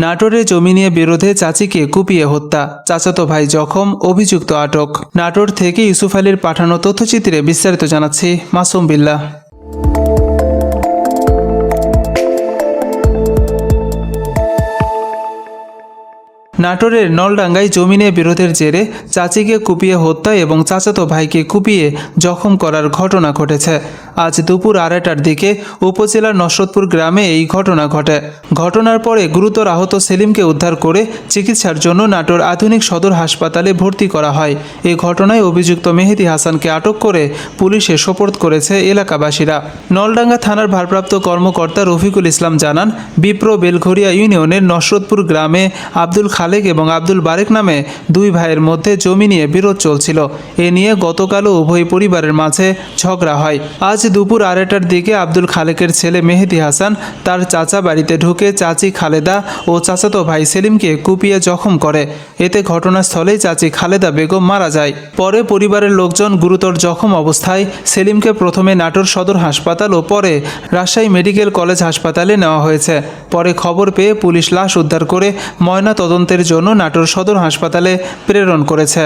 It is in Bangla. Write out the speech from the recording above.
নাটোরে জমি নিয়ে বিরোধে চাচিকে কুপিয়ে হত্যা, চাচাতো ভাই জখম, অভিযুক্ত আটক। নাটোর থেকে ইউসুফ আলীর পাঠানো তথ্যচিত্রে বিস্তারিত জানাচ্ছি মাসুম বিল্লাহ। নাটোরের নলডাঙ্গায় জমি নিয়ে বিরোধের জেরে চাচিকে কুপিয়ে হত্যা এবং চাচাতো ভাইকে কুপিয়ে জখম করার ঘটনা ঘটেছে। আজ দুপুর 2:30টার দিকে উপজেলার নসরতপুর গ্রামে এই ঘটনা ঘটে। ঘটনার পরে গুরুতর আহত সেলিমকে উদ্ধার করে চিকিৎসার জন্য নাটোর আধুনিক সদর হাসপাতালে ভর্তি করা হয়। এই ঘটনায় অভিযুক্ত মেহেদী হাসানকে আটক করে পুলিশে সোপর্দ করেছে এলাকাবাসীরা। নলডাঙ্গা থানার ভারপ্রাপ্ত কর্মকর্তা রফিকুল ইসলাম জানান, বিপ্র বেলঘরিয়া ইউনিয়নের নসরতপুর গ্রামে আব্দুল খালেক এবং আব্দুল বারেক নামে দুই ভাইয়ের মধ্যে জমি নিয়ে বিরোধ চলছিল। এ নিয়ে গতকালও উভয় পরিবারের মাঝে ঝগড়া হয়। আজ দুপুর 2:30টার দিকে আব্দুল খালেকের ছেলে মেহেদী হাসান তার চাচা বাড়িতে ঢুকে চাচি খালেদা ও চাচাতো ভাই সেলিমকে কুপিয়ে জখম করে। এতে ঘটনাস্থলেই চাচি খালেদা বেগম মারা যায়। পরে পরিবারের লোকজন গুরুতর জখম অবস্থায় সেলিমকে প্রথমে নাটোর সদর হাসপাতাল ও পরে রাজশাহী মেডিকেল কলেজ হাসপাতালে নেওয়া হয়েছে। পরে খবর পেয়ে পুলিশ লাশ উদ্ধার করে ময়না তদন্তের জন্য নাটোর সদর হাসপাতালে প্রেরণ করেছে।